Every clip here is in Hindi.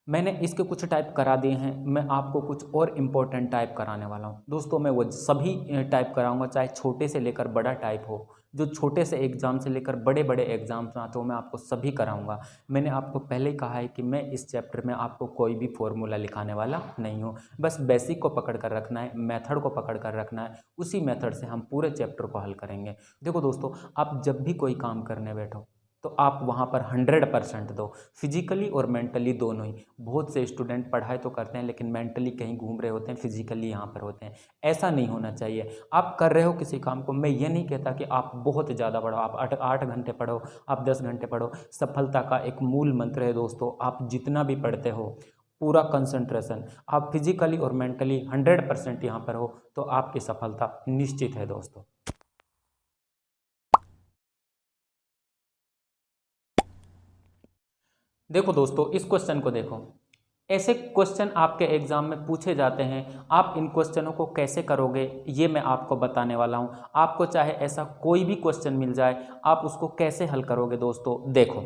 मैंने इसके कुछ टाइप करा दिए हैं, मैं आपको कुछ और इम्पोर्टेंट टाइप कराने वाला हूँ दोस्तों। मैं वो सभी टाइप कराऊंगा, चाहे छोटे से लेकर बड़ा टाइप हो, जो छोटे से एग्ज़ाम से लेकर बड़े बड़े एग्ज़ाम्स आते हो मैं आपको सभी कराऊंगा। मैंने आपको पहले ही कहा है कि मैं इस चैप्टर में आपको कोई भी फॉर्मूला लिखाने वाला नहीं हूँ, बस बेसिक को पकड़ कर रखना है, मेथड को पकड़ कर रखना है, उसी मेथड से हम पूरे चैप्टर को हल करेंगे। देखो दोस्तों, आप जब भी कोई काम करने बैठो तो आप वहाँ पर 100% दो, फिजिकली और मेंटली दोनों ही। बहुत से स्टूडेंट पढ़ाई तो करते हैं लेकिन मेंटली कहीं घूम रहे होते हैं, फिजिकली यहाँ पर होते हैं। ऐसा नहीं होना चाहिए। आप कर रहे हो किसी काम को, मैं ये नहीं कहता कि आप बहुत ज़्यादा पढ़ो, आप 8 घंटे पढ़ो, आप 10 घंटे पढ़ो। सफलता का एक मूल मंत्र है दोस्तों, आप जितना भी पढ़ते हो पूरा कंसंट्रेशन, आप फिजिकली और मेंटली 100% यहाँ पर हो तो आपकी सफलता निश्चित है दोस्तों। देखो दोस्तों, इस क्वेश्चन को देखो। ऐसे क्वेश्चन आपके एग्जाम में पूछे जाते हैं, आप इन क्वेश्चनों को कैसे करोगे ये मैं आपको बताने वाला हूं। आपको चाहे ऐसा कोई भी क्वेश्चन मिल जाए, आप उसको कैसे हल करोगे दोस्तों। देखो,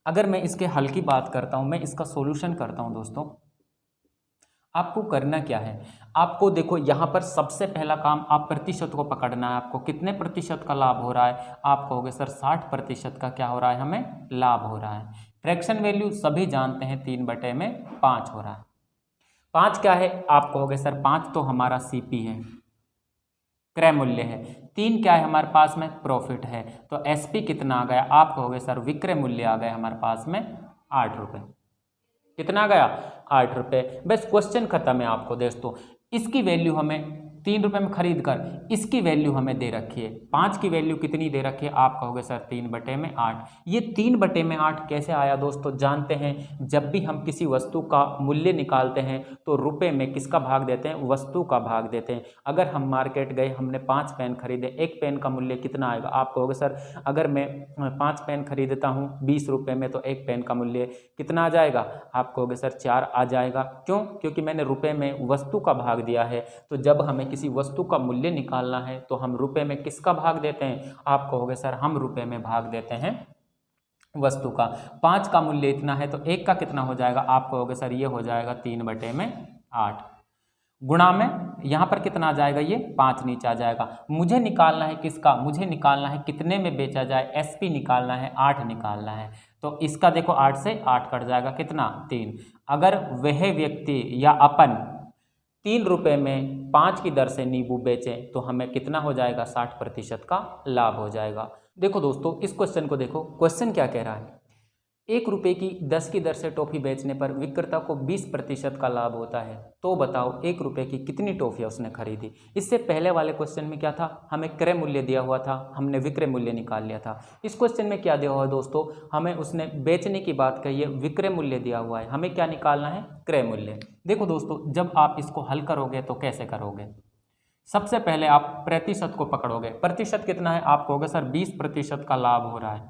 अगर मैं इसके हल की बात करता हूं, मैं इसका सॉल्यूशन करता हूं दोस्तों, आपको करना क्या है। आपको देखो यहाँ पर सबसे पहला काम, आप प्रतिशत को पकड़ना है। आपको कितने प्रतिशत का लाभ हो रहा है, आप कहोगे सर 60% का क्या हो रहा है, हमें लाभ हो रहा है। फ्रैक्शन वैल्यू सभी जानते हैं 3/5 हो रहा है। 5 क्या है, आप कहोगे सर 5 तो हमारा सीपी है, क्रय मूल्य है। 3 क्या है हमारे पास में, प्रॉफिट है। तो एसपी कितना आ गया, आप कहोगे सर विक्रय मूल्य आ गया हमारे पास में 8 रुपये। कितना गया, 8 रुपये। बस क्वेश्चन खत्म है। आपको दोस्तों इसकी वैल्यू हमें 3 रुपये में खरीद कर इसकी वैल्यू हमें दे रखी है। 5 की वैल्यू कितनी दे रखी है, आप कहोगे सर 3/8। ये 3/8 कैसे आया दोस्तों, जानते हैं। जब भी हम किसी वस्तु का मूल्य निकालते हैं तो रुपए में किसका भाग देते हैं, वस्तु का भाग देते हैं। अगर हम मार्केट गए, हमने 5 पेन खरीदे, एक पेन का मूल्य कितना आएगा, आप कहोगे सर अगर मैं 5 पेन खरीदता हूँ 20 रुपये में तो एक पेन का मूल्य कितना आ जाएगा, आप कहोगे सर 4 आ जाएगा। क्यों, क्योंकि मैंने रुपए में वस्तु का भाग दिया है। तो जब हमें किसी वस्तु का मूल्य निकालना है तो हम रुपए में किसका भाग देते हैं, आप कहोगे सर हम रुपए में भाग देते हैं वस्तु का। 5 का मूल्य इतना है तो 1 का कितना हो जाएगा, आप कहोगे सर ये हो जाएगा 3/8। गुणा में यहाँ पर कितना आ जाएगा, ये 5 नीचे आ जाएगा। मुझे निकालना है किसका, मुझे निकालना है कितने में बेचा जाए, एसपी निकालना है, 8 निकालना है। तो इसका देखो 8 से 8 कट जाएगा, कितना 3। अगर वह व्यक्ति या अपन 3 रुपये में 5 की दर से नींबू बेचें तो हमें कितना हो जाएगा, 60% का लाभ हो जाएगा। देखो दोस्तों इस क्वेश्चन को देखो, क्वेश्चन क्या कह रहा है। 1 रुपये की 10 की दर से टॉफ़ी बेचने पर विक्रेता को 20% का लाभ होता है। तो बताओ 1 रुपये की कितनी टॉफ़ियाँ उसने खरीदी। इससे पहले वाले क्वेश्चन में क्या था, हमें क्रय मूल्य दिया हुआ था, हमने विक्रय मूल्य निकाल लिया था। इस क्वेश्चन में क्या दिया हुआ है दोस्तों, हमें उसने बेचने की बात कही है, विक्रय मूल्य दिया हुआ है, हमें क्या निकालना है, क्रय मूल्य। देखो दोस्तों जब आप इसको हल करोगे तो कैसे करोगे, सबसे पहले आप प्रतिशत को पकड़ोगे। प्रतिशत कितना है, आप कहोगे सर 20% का लाभ हो रहा है।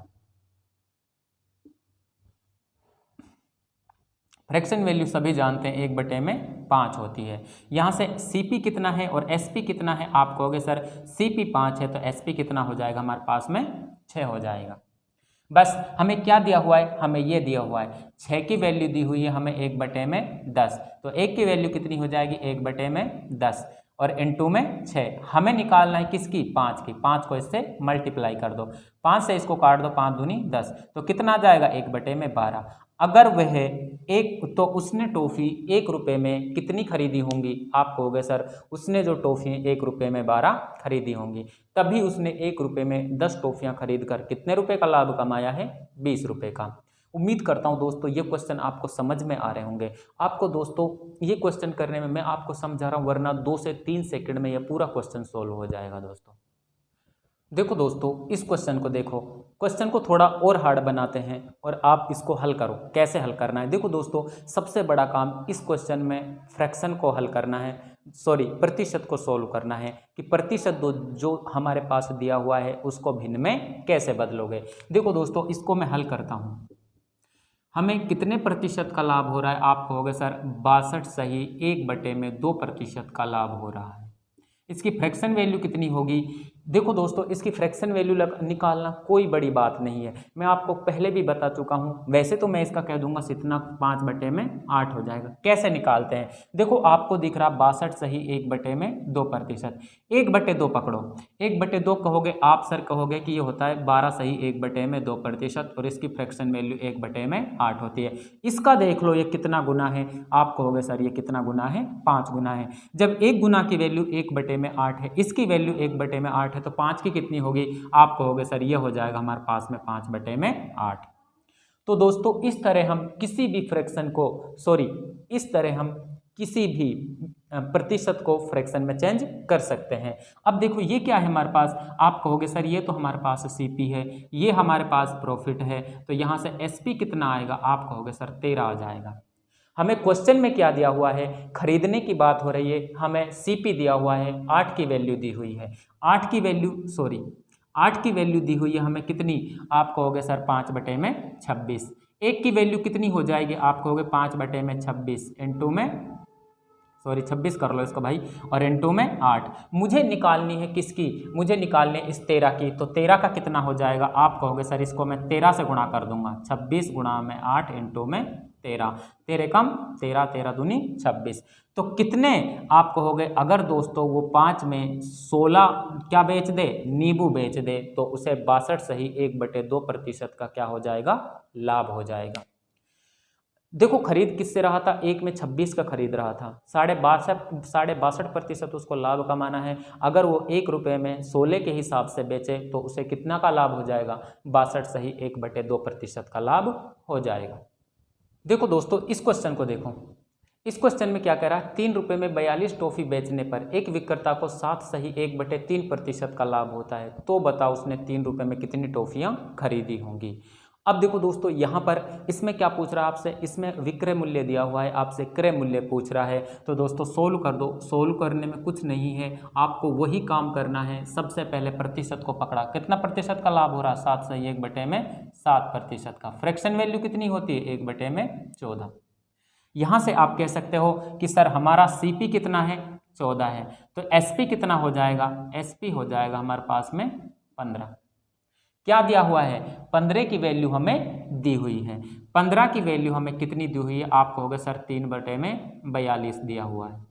फ्रैक्शन वैल्यू सभी जानते हैं 1/5 होती है। यहाँ से सीपी कितना है और एसपी कितना है, आप कहोगे सर सीपी 5 है तो एसपी कितना हो जाएगा हमारे पास में 6 हो जाएगा। बस हमें क्या दिया हुआ है, हमें ये दिया हुआ है 6 की वैल्यू दी हुई है हमें 1/10। तो 1 की वैल्यू कितनी हो जाएगी, 1/10 और इनटू में 6। हमें निकालना है किसकी, 5 की। 5 को इससे मल्टीप्लाई कर दो, 5 से इसको काट दो, 5 दूनी 10, तो कितना आ जाएगा 1/12। अगर वह एक तो उसने टॉफ़ी 1 रुपये में कितनी खरीदी होंगी, आप कहोगे सर उसने जो टॉफ़ी 1 रुपये में 12 खरीदी होंगी, तभी उसने 1 रुपये में 10 टॉफ़ियाँ खरीद कर कितने रुपए का लाभ कमाया है, 20 रुपये का। उम्मीद करता हूँ दोस्तों ये क्वेश्चन आपको समझ में आ रहे होंगे। आपको दोस्तों ये क्वेश्चन करने में मैं आपको समझा रहा हूँ, वरना 2 से 3 सेकंड में यह पूरा क्वेश्चन सोल्व हो जाएगा दोस्तों। देखो दोस्तों इस क्वेश्चन को देखो, क्वेश्चन को थोड़ा और हार्ड बनाते हैं और आप इसको हल करो। कैसे हल करना है, देखो दोस्तों सबसे बड़ा काम इस क्वेश्चन में फ्रैक्शन को हल करना है, प्रतिशत को सोल्व करना है कि प्रतिशत जो हमारे पास दिया हुआ है उसको भिन्न में कैसे बदलोगे। देखो दोस्तों इसको मैं हल करता हूँ, हमें कितने प्रतिशत का लाभ हो रहा है, आप कहोगे सर 62 सही 1/2% का लाभ हो रहा है। इसकी फ्रैक्शन वैल्यू कितनी होगी, देखो दोस्तों, इसकी फ्रैक्शन वैल्यू निकालना कोई बड़ी बात नहीं है, मैं आपको पहले भी बता चुका हूँ। वैसे तो मैं इसका कह दूंगा इतना 5/8 हो जाएगा। कैसे निकालते हैं, देखो आपको दिख रहा 62 सही 1/2%। 1/2 पकड़ो, 1/2 कहोगे आप सर कहोगे कि ये होता है 12 सही 1/2% और इसकी फ्रैक्शन वैल्यू 1/8 होती है। इसका देख लो ये कितना गुना है, आप कहोगे सर ये कितना गुना है, 5 गुना है। जब एक गुना की वैल्यू 1/8 है, इसकी वैल्यू 1/8 है, तो 5 की कितनी होगी, आप कहोगे सर ये हो जाएगा हमारे पास में 5/8। तो दोस्तों इस तरह हम किसी भी फ्रैक्शन को इस तरह हम किसी भी प्रतिशत को फ्रैक्शन में चेंज कर सकते हैं। अब देखो ये क्या है हमारे पास, आप कहोगे सर ये तो हमारे पास सीपी है, ये हमारे पास प्रॉफिट है, तो यहाँ से एसपी कितना आएगा, आप कहोगे सर 13 आ जाएगा। हमें क्वेश्चन में क्या दिया हुआ है, खरीदने की बात हो रही है, हमें सीपी दिया हुआ है, 8 की वैल्यू दी हुई है। 8 की वैल्यू दी हुई है हमें कितनी, आप कहोगे सर 5/26। 1 की वैल्यू कितनी हो जाएगी, आप कहोगे 5/26 इंटू में 26 कर लो इसका भाई, और इंटू में 8। मुझे निकालनी है किसकी, मुझे निकालने इस 13 की, तो 13 का कितना हो जाएगा, आप कहोगे सर इसको मैं 13 से गुणा कर दूंगा, 26 गुणा में 8 इंटू में 13, 13 कम 13, 13 दूनी 26। तो कितने, आप कहोगे अगर दोस्तों वो 5 में 16 क्या बेच दे, नींबू बेच दे, तो उसे 62 सही 1/2% का क्या हो जाएगा, लाभ हो जाएगा। देखो खरीद किससे रहा था, 1 में 26 का खरीद रहा था, 62.5% उसको लाभ कमाना है। अगर वो 1 रुपये में 16 के हिसाब से बेचे तो उसे कितना का लाभ हो जाएगा, 62 सही 1/2% का लाभ हो जाएगा। देखो दोस्तों इस क्वेश्चन को देखो, इस क्वेश्चन में क्या कह रहा है, 3 रुपये में 42 टॉफी बेचने पर एक विक्रेता को 7 सही 1/3% का लाभ होता है, तो बताओ उसने 3 रुपये में कितनी टॉफियां खरीदी होंगी। अब देखो दोस्तों यहाँ पर इसमें क्या पूछ रहा है आपसे, इसमें विक्रय मूल्य दिया हुआ है, आपसे क्रय मूल्य पूछ रहा है। तो दोस्तों सोल्व कर दो, सोल्व करने में कुछ नहीं है, आपको वही काम करना है। सबसे पहले प्रतिशत को पकड़ा, कितना प्रतिशत का लाभ हो रहा है, 7 सही 1/7% का। फ्रैक्शन वैल्यू कितनी होती है, 1/14। यहाँ से आप कह सकते हो कि सर हमारा सीपी कितना है, 14 है, तो एसपी कितना हो जाएगा, एसपी हो जाएगा हमारे पास में 15। क्या दिया हुआ है, 15 की वैल्यू हमें दी हुई है। 15 की वैल्यू हमें कितनी दी हुई है, आप कहोगे सर 3/42 दिया हुआ है।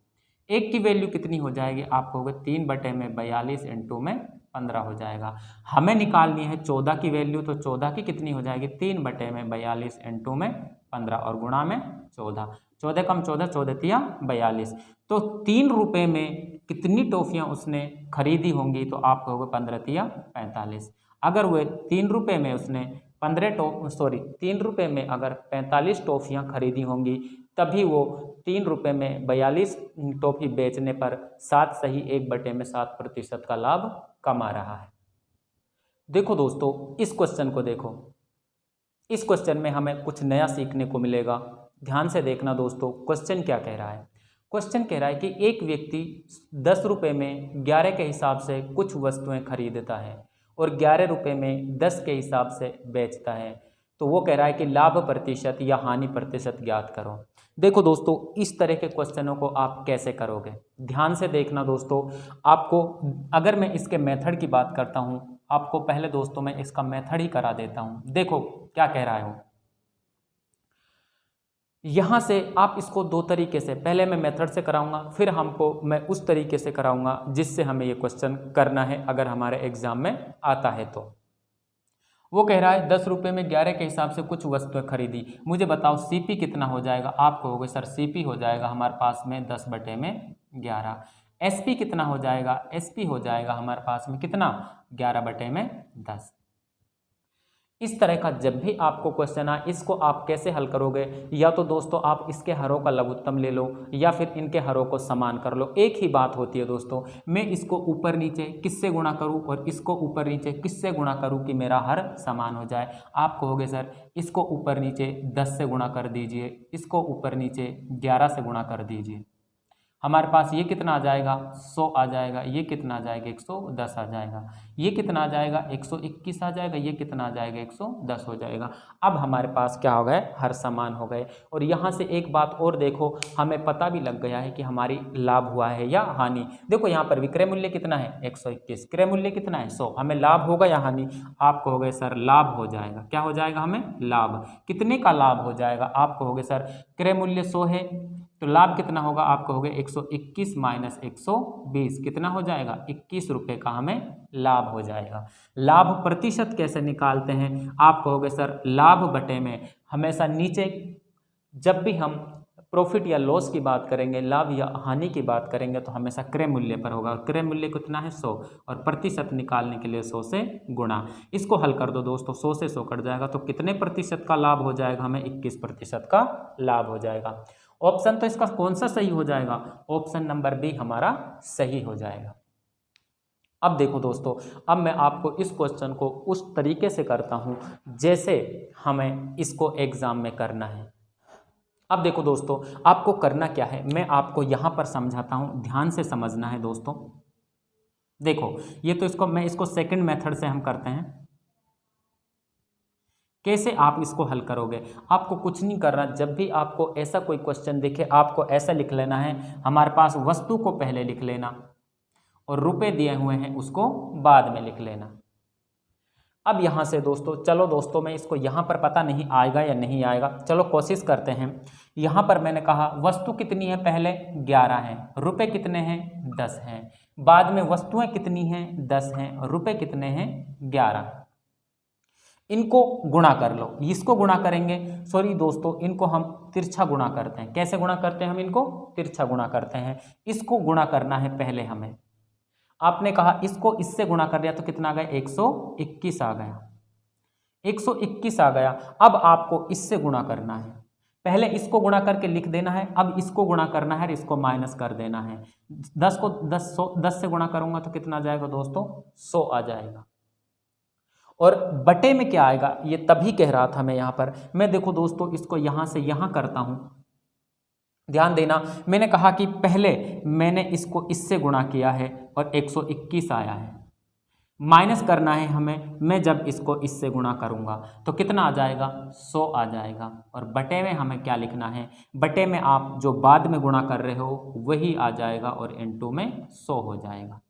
1 की वैल्यू कितनी हो जाएगी, आप कहोगे 3/42 इंटू में 15 हो जाएगा। हमें निकालनी है 14 की वैल्यू, तो 14 की कितनी हो जाएगी, 3/42 इंटू में 15 और गुणा में 14, 14 कम 14, 14 तिया 42। तो 3 रुपये में कितनी टॉफियाँ उसने खरीदी होंगी, तो आप कहोगे 15 तिया 45। अगर वह 3 रुपये में उसने 3 रुपये में अगर 45 टॉफियाँ खरीदी होंगी, तभी वो 3 रुपये में 42 टॉफी बेचने पर 7 सही 1/7% का लाभ कमा रहा है। देखो दोस्तों इस क्वेश्चन को देखो, इस क्वेश्चन में हमें कुछ नया सीखने को मिलेगा। ध्यान से देखना दोस्तों, क्वेश्चन क्या कह रहा है। क्वेश्चन कह रहा है कि एक व्यक्ति 10 रुपये में 11 के हिसाब से कुछ वस्तुएं खरीदता है और 11 रुपये में 10 के हिसाब से बेचता है, तो वो कह रहा है कि लाभ प्रतिशत या हानि प्रतिशत ज्ञात करो। देखो दोस्तों इस तरह के क्वेश्चनों को आप कैसे करोगे, ध्यान से देखना दोस्तों। आपको अगर मैं इसके मेथड की बात करता हूँ, आपको पहले दोस्तों मैं इसका मेथड ही करा देता हूँ। देखो क्या कह रहा है, यहाँ से आप इसको 2 तरीके से, पहले मैं मेथड से कराऊंगा, फिर मैं उस तरीके से कराऊंगा जिससे हमें ये क्वेश्चन करना है अगर हमारे एग्जाम में आता है तो। वो कह रहा है 10 रुपये में 11 के हिसाब से कुछ वस्तुएं खरीदी, मुझे बताओ सीपी कितना हो जाएगा। आप कहोगे सर सीपी हो जाएगा हमारे पास में 10/11। एसपी कितना हो जाएगा, एसपी हो जाएगा हमारे पास में कितना, 11/10। इस तरह का जब भी आपको क्वेश्चन आए, इसको आप कैसे हल करोगे, या तो दोस्तों आप इसके हरों का लघुत्तम ले लो या फिर इनके हरों को समान कर लो। एक ही बात होती है दोस्तों, मैं इसको ऊपर नीचे किससे गुणा करूं और इसको ऊपर नीचे किससे गुणा करूं कि मेरा हर समान हो जाए। आप कहोगे सर इसको ऊपर नीचे 10 से गुणा कर दीजिए, इसको ऊपर नीचे 11 से गुणा कर दीजिए। हमारे पास ये कितना आ जाएगा 100 आ जाएगा, ये कितना आ जाएगा 110 आ जाएगा, ये कितना आ जाएगा 121 आ जाएगा, ये कितना आ जाएगा 110 हो जाएगा। अब हमारे पास क्या हो गए, हर समान हो गए। और यहाँ से एक बात और देखो, हमें पता भी लग गया है कि हमारी लाभ हुआ है या हानि। देखो यहाँ पर विक्रय मूल्य कितना है 121, क्रय मूल्य कितना है 100, हमें लाभ होगा या हानि। आप कहोगे सर लाभ हो जाएगा, क्या हो जाएगा हमें लाभ। कितने का लाभ हो जाएगा, आप कहोगे सर क्रय मूल्य 100 है तो लाभ कितना होगा, आप कहोगे 121 माइनस 120 कितना हो जाएगा 21 रुपये का हमें लाभ हो जाएगा। लाभ प्रतिशत कैसे निकालते हैं, आप कहोगे सर लाभ बटे में हमेशा नीचे, जब भी हम प्रॉफिट या लॉस की बात करेंगे, लाभ या हानि की बात करेंगे तो हमेशा क्रय मूल्य पर होगा। और क्रय मूल्य कितना है 100 और प्रतिशत निकालने के लिए 100 से गुणा। इसको हल कर दो दोस्तों, 100 से 100 कट जाएगा तो कितने प्रतिशत का लाभ हो जाएगा, हमें 21% का लाभ हो जाएगा। ऑप्शन तो इसका कौन सा सही हो जाएगा, ऑप्शन नंबर बी हमारा सही हो जाएगा। अब देखो दोस्तों, अब मैं आपको इस क्वेश्चन को उस तरीके से करता हूं जैसे हमें इसको एग्जाम में करना है। अब देखो दोस्तों, आपको करना क्या है, मैं आपको यहां पर समझाता हूं, ध्यान से समझना है दोस्तों। देखो ये तो मैं इसको सेकंड मेथड से हम करते हैं। कैसे आप इसको हल करोगे, आपको कुछ नहीं करना। जब भी आपको ऐसा कोई क्वेश्चन दिखे, आपको ऐसा लिख लेना है, हमारे पास वस्तु को पहले लिख लेना और रुपए दिए हुए हैं उसको बाद में लिख लेना। अब यहाँ से दोस्तों, चलो दोस्तों मैं इसको यहाँ पर पता नहीं आएगा या नहीं आएगा, चलो कोशिश करते हैं। यहाँ पर मैंने कहा वस्तु कितनी है, पहले 11 है, रुपए कितने हैं 10 हैं, बाद में वस्तुएं कितनी हैं 10 हैं और रुपए कितने हैं 11। इनको गुणा कर लो, इसको गुणा करेंगे, सॉरी दोस्तों इनको हम तिरछा गुणा करते हैं। कैसे गुणा करते हैं हम इनको, तिरछा गुणा करते हैं। इसको गुणा करना है पहले हमें, आपने कहा इसको इससे गुणा कर दिया तो कितना आ गया 121 आ गया, 121 आ गया। अब आपको इससे गुणा करना है, पहले इसको गुणा करके लिख देना है, अब इसको गुणा करना है, इसको माइनस कर देना है। 10 को 10 से गुणा करूंगा तो कितना आ जाएगा दोस्तों 100 आ जाएगा। और बटे में क्या आएगा, ये तभी कह रहा था मैं यहाँ पर। मैं देखो दोस्तों इसको यहाँ से यहाँ करता हूँ, ध्यान देना। मैंने कहा कि पहले मैंने इसको इससे गुणा किया है और 121 आया है, माइनस करना है हमें। मैं जब इसको इससे गुणा करूँगा तो कितना आ जाएगा 100 आ जाएगा। और बटे में हमें क्या लिखना है, बटे में आप जो बाद में गुणा कर रहे हो वही आ जाएगा और इनटू में 100 हो जाएगा।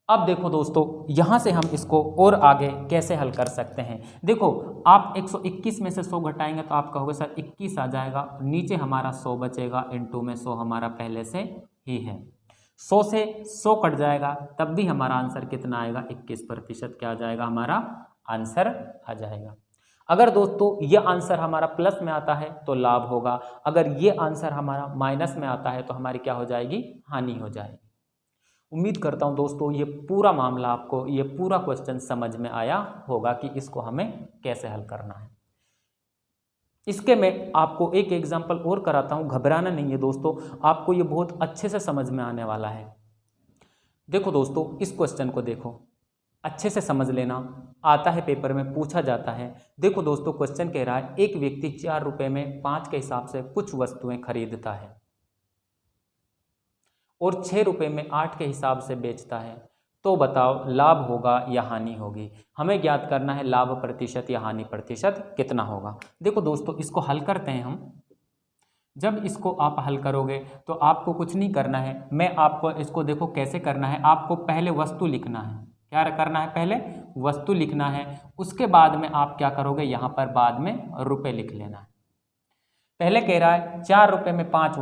अब देखो दोस्तों, यहाँ से हम इसको और आगे कैसे हल कर सकते हैं। देखो आप 121 में से 100 घटाएंगे तो आप कहोगे सर 21 आ जाएगा, नीचे हमारा 100 बचेगा, इनटू में 100 हमारा पहले से ही है। 100 से 100 कट जाएगा तब भी हमारा आंसर कितना आएगा 21% क्या आ जाएगा, हमारा आंसर आ जाएगा। अगर दोस्तों ये आंसर हमारा प्लस में आता है तो लाभ होगा, अगर ये आंसर हमारा माइनस में आता है तो हमारी क्या हो जाएगी, हानि हो जाएगी। उम्मीद करता हूं दोस्तों ये पूरा मामला आपको, ये पूरा क्वेश्चन समझ में आया होगा कि इसको हमें कैसे हल करना है। इसके मैं आपको एक एग्जांपल और कराता हूं, घबराना नहीं है दोस्तों, आपको ये बहुत अच्छे से समझ में आने वाला है। देखो दोस्तों इस क्वेश्चन को देखो, अच्छे से समझ लेना, आता है पेपर में पूछा जाता है। देखो दोस्तों क्वेश्चन कह रहा है एक व्यक्ति 4 रुपये में 5 के हिसाब से कुछ वस्तुएं खरीदता है और 6 रुपये में 8 के हिसाब से बेचता है, तो बताओ लाभ होगा या हानि होगी। हमें ज्ञात करना है लाभ प्रतिशत या हानि प्रतिशत कितना होगा। देखो दोस्तों इसको हल करते हैं हम। जब इसको आप हल करोगे तो आपको कुछ नहीं करना है, मैं आपको इसको देखो कैसे करना है। आपको पहले वस्तु लिखना है, क्या करना है, पहले वस्तु लिखना है, उसके बाद में आप क्या करोगे, यहाँ पर बाद में रुपए लिख लेना है। पहले कह रहा है 4 रुपये में 5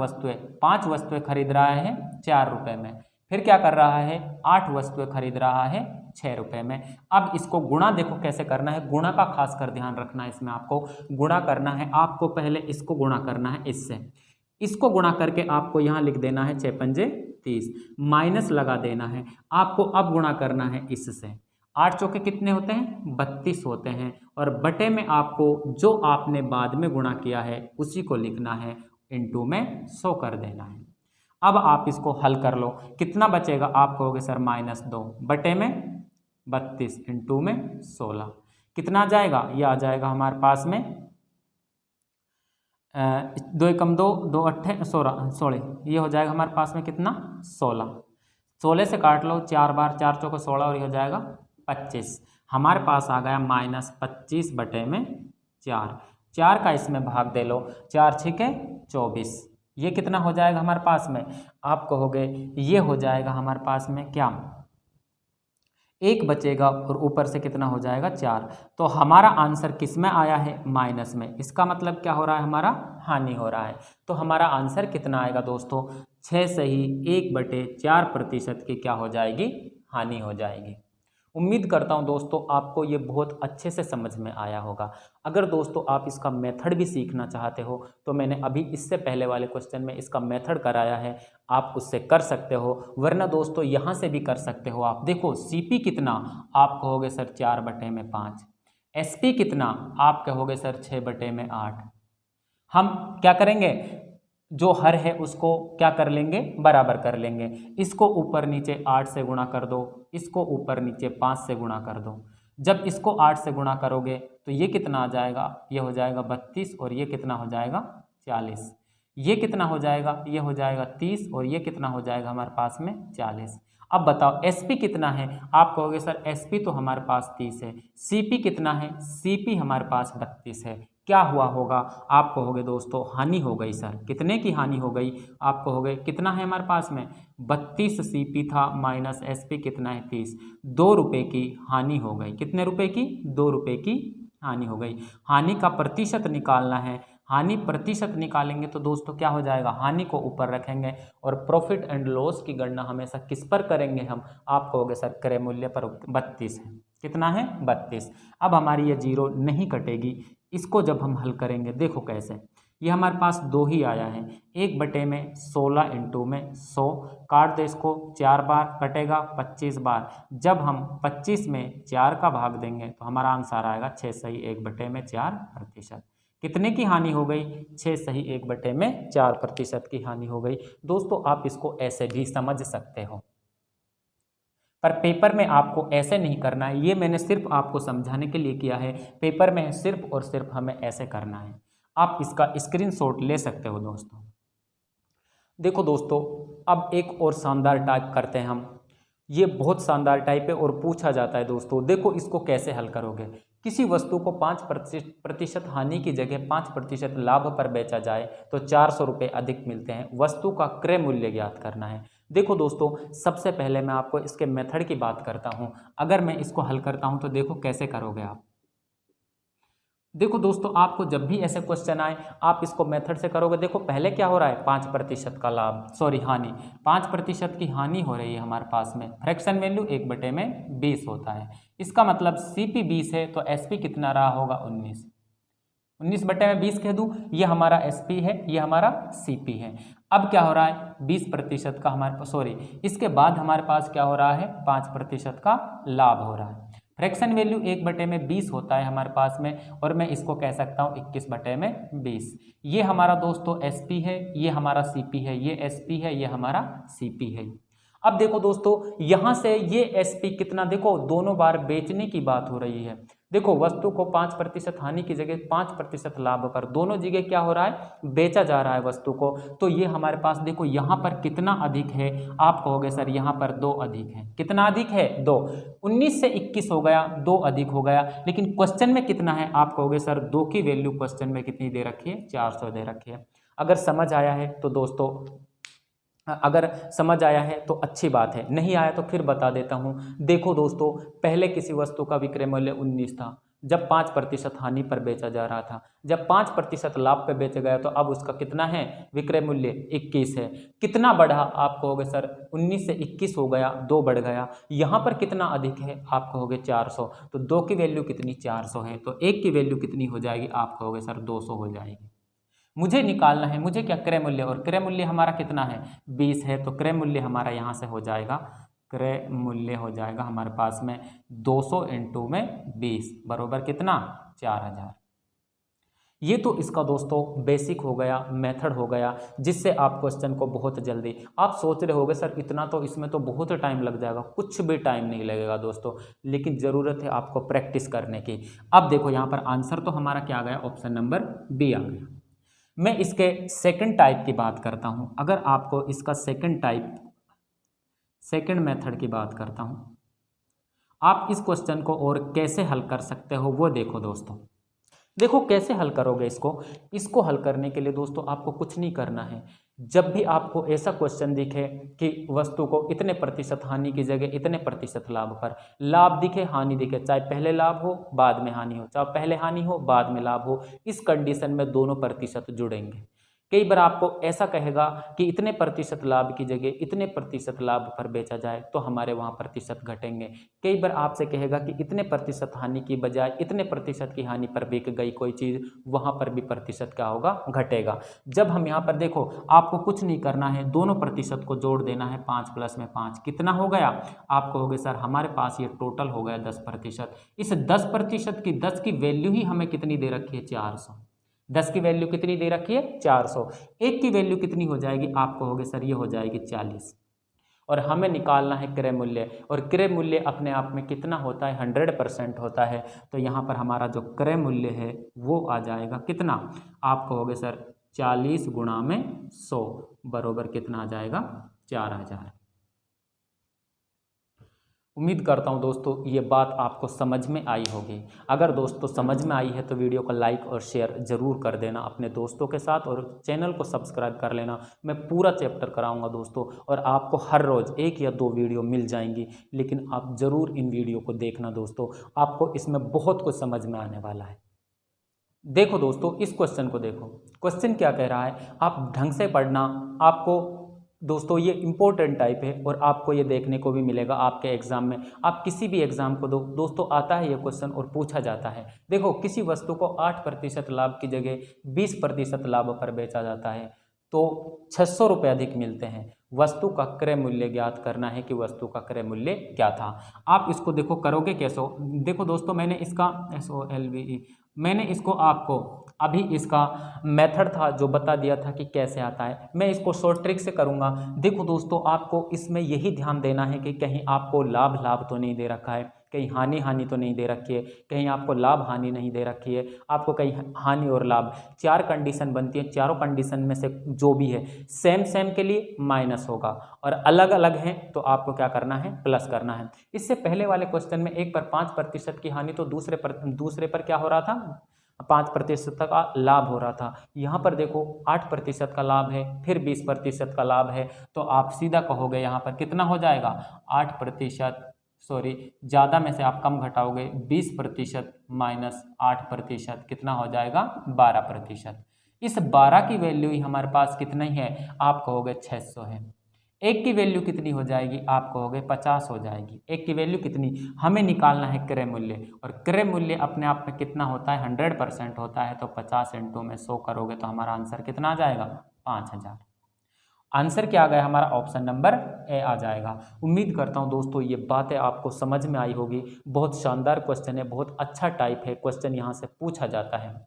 वस्तुएं खरीद रहा है 4 रुपये में, फिर क्या कर रहा है 8 वस्तुएं खरीद रहा है 6 रुपये में। अब इसको गुणा देखो कैसे करना है, गुणा का खास कर ध्यान रखना है, इसमें आपको गुणा करना है। आपको पहले इसको गुणा करना है इससे, इसको गुणा करके आपको यहाँ लिख देना है 6 पंजे 30, माइनस लगा देना है। आपको अब गुणा करना है इससे, 8 चौके कितने होते हैं 32 होते हैं, और बटे में आपको जो आपने बाद में गुणा किया है उसी को लिखना है, इनटू में 100 कर देना है। अब आप इसको हल कर लो, कितना बचेगा, आप कहोगे सर -2 बटे में 32 इनटू में 16 कितना आ जाएगा, ये आ जाएगा हमारे पास में दो एकम दो, दो अट्ठे 16, ये हो जाएगा हमारे पास में कितना 16। 16 से काट लो 4 बार, 4 चौको 16 और ये हो जाएगा 25। हमारे पास आ गया -25/4। 4 का इसमें भाग दे लो, 4 छिके 24। ये कितना हो जाएगा हमारे पास में, आप कहोगे ये हो जाएगा हमारे पास में क्या, 1 बचेगा और ऊपर से कितना हो जाएगा 4। तो हमारा आंसर किस में आया है, माइनस में। इसका मतलब क्या हो रहा है, हमारा हानि हो रहा है। तो हमारा आंसर कितना आएगा दोस्तों, 6 से ही 1/4% की क्या हो जाएगी, हानि हो जाएगी। उम्मीद करता हूं दोस्तों आपको ये बहुत अच्छे से समझ में आया होगा। अगर दोस्तों आप इसका मेथड भी सीखना चाहते हो तो मैंने अभी इससे पहले वाले क्वेश्चन में इसका मेथड कराया है, आप उससे कर सकते हो, वरना दोस्तों यहाँ से भी कर सकते हो। आप देखो सीपी कितना, आप कहोगे सर 4/5। एसपी कितना, आप कहोगे सर 6/8। हम क्या करेंगे, जो हर है उसको क्या कर लेंगे, बराबर कर लेंगे। इसको ऊपर नीचे 8 से गुणा कर दो, इसको ऊपर नीचे 5 से गुणा कर दो। जब इसको 8 से गुणा करोगे तो ये कितना आ जाएगा, ये हो जाएगा 32 और ये कितना हो जाएगा 40। ये कितना हो जाएगा, ये हो जाएगा 30 और ये कितना हो जाएगा हमारे पास में 40। अब बताओ एसपी कितना है, आप कहोगे सर एसपी तो हमारे पास 30 है। सीपी कितना है, सीपी हमारे पास 32 है। क्या हुआ होगा, आप कहोगे दोस्तों हानि हो गई सर। कितने की हानि हो गई, आप कहोगे कितना है हमारे पास में 32 सीपी था माइनस एसपी कितना है 30, 2 रुपये की हानि हो गई। कितने रुपए की, 2 रुपये की हानि हो गई। हानि का प्रतिशत निकालना है, हानि प्रतिशत निकालेंगे तो दोस्तों क्या हो जाएगा, हानि को ऊपर रखेंगे और प्रॉफिट एंड लॉस की गणना हमेशा किस पर करेंगे हम, आप कहोगे सर क्रय मूल्य पर। 32 है, कितना है 32। अब हमारी ये जीरो नहीं कटेगी, इसको जब हम हल करेंगे देखो कैसे, ये हमारे पास 2 ही आया है, 1/16 इंटू में 100, काट दे इसको 4 बार, कटेगा 25 बार। जब हम 25 में 4 का भाग देंगे तो हमारा आंसर आएगा 6 सही 1/4%। कितने की हानि हो गई, 6 सही 1/4% की हानि हो गई। दोस्तों आप इसको ऐसे भी समझ सकते हो, पर पेपर में आपको ऐसे नहीं करना है। ये मैंने सिर्फ आपको समझाने के लिए किया है, पेपर में सिर्फ और सिर्फ हमें ऐसे करना है। आप इसका स्क्रीनशॉट ले सकते हो दोस्तों। देखो दोस्तों अब एक और शानदार टाइप करते हैं हम, ये बहुत शानदार टाइप है और पूछा जाता है दोस्तों। देखो इसको कैसे हल करोगे, किसी वस्तु को 5% हानि की जगह 5% लाभ पर बेचा जाए तो 400 रुपये अधिक मिलते हैं। वस्तु का क्रय मूल्य ज्ञात करना है। देखो दोस्तों सबसे पहले मैं आपको इसके मेथड की बात करता हूं। अगर मैं इसको हल करता हूं तो देखो कैसे करोगे आप। देखो दोस्तों आपको जब भी ऐसे क्वेश्चन आए आप इसको मेथड से करोगे। देखो पहले क्या हो रहा है, 5% का लाभ, सॉरी हानि, 5% की हानि हो रही है हमारे पास में। फ्रैक्शन वैल्यू 1/20 होता है। इसका मतलब सीपी 20 है तो एसपी कितना रहा होगा 19। 19/20 कह दूँ, ये हमारा एसपी है, ये हमारा सीपी है। अब क्या हो रहा है 20% का हमारे पास, सॉरी इसके बाद हमारे पास क्या हो रहा है 5% का लाभ हो रहा है। फ्रैक्शन वैल्यू 1/20 होता है हमारे पास में, और मैं इसको कह सकता हूँ 21/20। ये हमारा दोस्तों एसपी है, ये हमारा सीपी है, ये एसपी है, ये हमारा सीपी है। अब देखो दोस्तों यहाँ से ये एसपी कितना, देखो दोनों बार बेचने की बात हो रही है। देखो वस्तु को 5% हानि की जगह 5% लाभ पर, दोनों जगह क्या हो रहा है बेचा जा रहा है वस्तु को। तो ये हमारे पास देखो यहाँ पर कितना अधिक है, आप कहोगे सर यहाँ पर 2 अधिक है। कितना अधिक है 2, 19 से 21 हो गया, 2 अधिक हो गया। लेकिन क्वेश्चन में कितना है, आप कहोगे सर 2 की वैल्यू क्वेश्चन में कितनी दे रखी है 400 दे रखी है। अगर समझ आया है तो दोस्तों, अगर समझ आया है तो अच्छी बात है, नहीं आया तो फिर बता देता हूँ। देखो दोस्तों पहले किसी वस्तु का विक्रय मूल्य 19 था जब 5% हानि पर बेचा जा रहा था। जब 5% लाभ पे बेचा गया तो अब उसका कितना है विक्रय मूल्य 21 है। कितना बढ़ा, आप कहोगे सर 19 से 21 हो गया, 2 बढ़ गया। यहाँ पर कितना अधिक है, आप कहोगे 400। तो 2 की वैल्यू कितनी 400 है, तो 1 की वैल्यू कितनी हो जाएगी, आप कहोगे सर 200 हो जाएगी। मुझे निकालना है, मुझे क्या क्रय मूल्य, और क्रय मूल्य हमारा कितना है 20 है। तो क्रय मूल्य हमारा यहाँ से हो जाएगा, क्रय मूल्य हो जाएगा हमारे पास में 200 इंटू में 20 बराबर कितना 4000। ये तो इसका दोस्तों बेसिक हो गया, मेथड हो गया, जिससे आप क्वेश्चन को बहुत जल्दी, आप सोच रहे होगे सर इतना तो इसमें तो बहुत टाइम लग जाएगा। कुछ भी टाइम नहीं लगेगा दोस्तों, लेकिन ज़रूरत है आपको प्रैक्टिस करने की। अब देखो यहाँ पर आंसर तो हमारा क्या आ गया, ऑप्शन नंबर बी आ गया। मैं इसके सेकंड टाइप की बात करता हूँ। अगर आपको इसका सेकंड मेथड की बात करता हूँ, आप इस क्वेश्चन को और कैसे हल कर सकते हो वो देखो दोस्तों। देखो कैसे हल करोगे इसको हल करने के लिए दोस्तों आपको कुछ नहीं करना है। जब भी आपको ऐसा क्वेश्चन दिखे कि वस्तु को इतने प्रतिशत हानि की जगह इतने प्रतिशत लाभ पर, लाभ दिखे हानि दिखे, चाहे पहले लाभ हो बाद में हानि हो, चाहे पहले हानि हो बाद में लाभ हो, इस कंडीशन में दोनों प्रतिशत जुड़ेंगे। कई बार आपको ऐसा कहेगा कि इतने प्रतिशत लाभ की जगह इतने प्रतिशत लाभ पर बेचा जाए तो हमारे वहाँ प्रतिशत घटेंगे। कई बार आपसे कहेगा कि इतने प्रतिशत हानि की बजाय इतने प्रतिशत की हानि पर बिक गई कोई चीज़, वहाँ पर भी प्रतिशत क्या होगा, घटेगा। जब हम यहाँ पर देखो, आपको कुछ नहीं करना है, दोनों प्रतिशत को जोड़ देना है। 5 + में 5 कितना हो गया, आपको हो गया सर हमारे पास ये टोटल हो गया 10%। इस 10% की 10 की वैल्यू ही हमें कितनी दे रखी है, 400। 10 की वैल्यू कितनी दे रखी है, 400। 1 की वैल्यू कितनी हो जाएगी, आपको हो गया सर ये हो जाएगी 40। और हमें निकालना है क्रय मूल्य, और क्रय मूल्य अपने आप में कितना होता है, 100% होता है। तो यहाँ पर हमारा जो क्रय मूल्य है वो आ जाएगा कितना, आपको हो गया सर 40 गुणा में 100 बरोबर कितना आ जाएगा, 4000। उम्मीद करता हूँ दोस्तों ये बात आपको समझ में आई होगी। अगर दोस्तों समझ में आई है तो वीडियो को लाइक और शेयर ज़रूर कर देना अपने दोस्तों के साथ, और चैनल को सब्सक्राइब कर लेना। मैं पूरा चैप्टर कराऊंगा दोस्तों, और आपको हर रोज़ 1 या 2 वीडियो मिल जाएंगी, लेकिन आप ज़रूर इन वीडियो को देखना दोस्तों, आपको इसमें बहुत कुछ समझ में आने वाला है। देखो दोस्तों इस क्वेश्चन को देखो, क्वेश्चन क्या कह रहा है, आप ढंग से पढ़ना। आपको दोस्तों ये इम्पोर्टेंट टाइप है, और आपको ये देखने को भी मिलेगा आपके एग्जाम में। आप किसी भी एग्जाम को दो दोस्तों, आता है ये क्वेश्चन और पूछा जाता है। देखो किसी वस्तु को 8% लाभ की जगह 20% लाभ पर बेचा जाता है तो 600 रुपये अधिक मिलते हैं। वस्तु का क्रय मूल्य ज्ञात करना है कि वस्तु का क्रय मूल्य क्या था। आप इसको देखो करोगे कैसे। देखो दोस्तों मैंने इसका SOLVE मैंने इसको आपको अभी इसका मेथड था जो बता दिया था कि कैसे आता है। मैं इसको शॉर्ट ट्रिक से करूंगा। देखो दोस्तों आपको इसमें यही ध्यान देना है कि कहीं आपको लाभ तो नहीं दे रखा है, कहीं हानि तो नहीं दे रखी है, कहीं आपको लाभ हानि नहीं दे रखी है, आपको कहीं हानि और लाभ 4 कंडीशन बनती है। चारों कंडीशन में से जो भी है सेम के लिए माइनस होगा, और अलग अलग हैं तो आपको क्या करना है, प्लस करना है। इससे पहले वाले क्वेश्चन में एक पर 5% की हानि तो दूसरे पर क्या हो रहा था, 5% का लाभ हो रहा था। यहाँ पर देखो 8% का लाभ है, फिर 20% का लाभ है, तो आप सीधा कहोगे यहाँ पर कितना हो जाएगा, 8%, सॉरी ज़्यादा में से आप कम घटाओगे, 20% माइनस 8% कितना हो जाएगा, 12%। इस 12 की वैल्यू ही हमारे पास कितना ही है, आप कहोगे 600 है। 1 की वैल्यू कितनी हो जाएगी, आप कहोगे 50 हो जाएगी। 1 की वैल्यू कितनी, हमें निकालना है क्रय मूल्य, और क्रय मूल्य अपने आप में कितना होता है, 100% होता है। तो 50 × में 100 करोगे तो हमारा आंसर कितना आ जाएगा, 5000। आंसर क्या आ गया हमारा, ऑप्शन नंबर ए आ जाएगा। उम्मीद करता हूं दोस्तों ये बातें आपको समझ में आई होगी। बहुत शानदार क्वेश्चन है, बहुत अच्छा टाइप है क्वेश्चन, यहाँ से पूछा जाता है।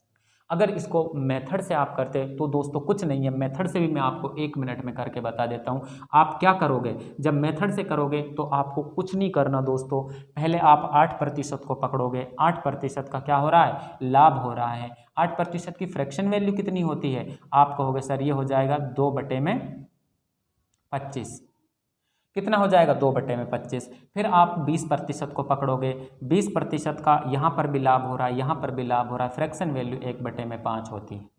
अगर इसको मेथड से आप करते तो दोस्तों कुछ नहीं है, मेथड से भी मैं आपको 1 मिनट में करके बता देता हूँ। आप क्या करोगे, जब मेथड से करोगे तो आपको कुछ नहीं करना दोस्तों। पहले आप 8% को पकड़ोगे, 8% का क्या हो रहा है, लाभ हो रहा है। 8% की फ्रैक्शन वैल्यू कितनी होती है, आप कहोगे सर ये हो जाएगा 2/25। कितना हो जाएगा, 2/25। फिर आप 20% को पकड़ोगे, 20% का यहाँ पर भी लाभ हो रहा है, यहाँ पर भी लाभ हो रहा है, फ्रैक्शन वैल्यू 1/5 होती है।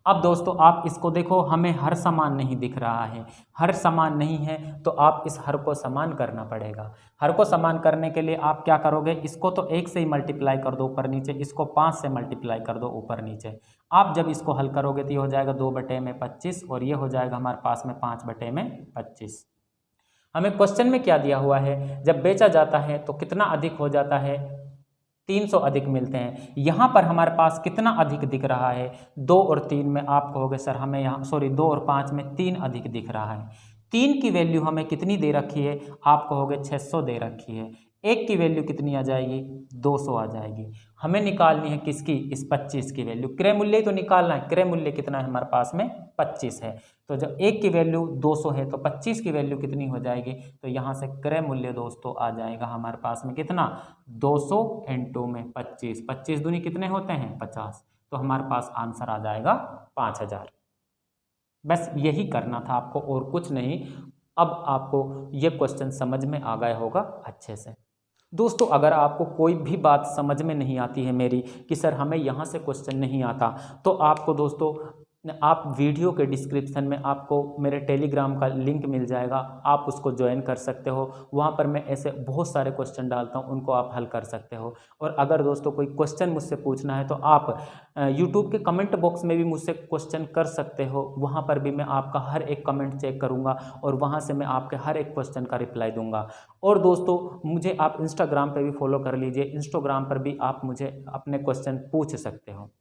अब दोस्तों आप इसको देखो, हमें हर समान नहीं दिख रहा है, हर समान नहीं है तो आप इस हर को समान करना पड़ेगा। हर को समान करने के लिए आप क्या करोगे, इसको तो 1 से ही मल्टीप्लाई कर दो ऊपर नीचे, इसको 5 से मल्टीप्लाई कर दो ऊपर नीचे। आप जब इसको हल करोगे तो ये हो जाएगा 2/25, और ये हो जाएगा हमारे पास में 5/25। हमें क्वेश्चन में क्या दिया हुआ है, जब बेचा जाता है तो कितना अधिक हो जाता है, 300 अधिक मिलते हैं। यहाँ पर हमारे पास कितना अधिक दिख रहा है, 2 और 3 में आप कहोगे सर हमें यहाँ 2 और 5 में 3 अधिक दिख रहा है। 3 की वैल्यू हमें कितनी दे रखी है, आप कहोगे 600 दे रखी है। 1 की वैल्यू कितनी आ जाएगी, 200 आ जाएगी। हमें निकालनी है किसकी, इस 25 की वैल्यू। क्रय मूल्य तो निकालना है, क्रय मूल्य कितना है हमारे पास में, 25 है। तो जब 1 की वैल्यू 200 है तो 25 की वैल्यू कितनी हो जाएगी, तो यहाँ से क्रय मूल्य दोस्तों आ जाएगा हमारे पास में कितना, 200 × में 25, 25 दूनी कितने होते हैं, 50। तो हमारे पास आंसर आ जाएगा 5000। बस यही करना था आपको और कुछ नहीं। अब आपको ये क्वेश्चन समझ में आ गया होगा अच्छे से। दोस्तों अगर आपको कोई भी बात समझ में नहीं आती है मेरी कि सर हमें यहाँ से क्वेश्चन नहीं आता, तो आपको दोस्तों आप वीडियो के डिस्क्रिप्शन में आपको मेरे टेलीग्राम का लिंक मिल जाएगा, आप उसको ज्वाइन कर सकते हो। वहाँ पर मैं ऐसे बहुत सारे क्वेश्चन डालता हूँ, उनको आप हल कर सकते हो। और अगर दोस्तों कोई क्वेश्चन मुझसे पूछना है तो आप यूट्यूब के कमेंट बॉक्स में भी मुझसे क्वेश्चन कर सकते हो। वहाँ पर भी मैं आपका हर एक कमेंट चेक करूँगा और वहाँ से मैं आपके हर एक क्वेश्चन का रिप्लाई दूंगा। और दोस्तों मुझे आप इंस्टाग्राम पे भी फॉलो कर लीजिए, इंस्टाग्राम पर भी आप मुझे अपने क्वेश्चन पूछ सकते हो।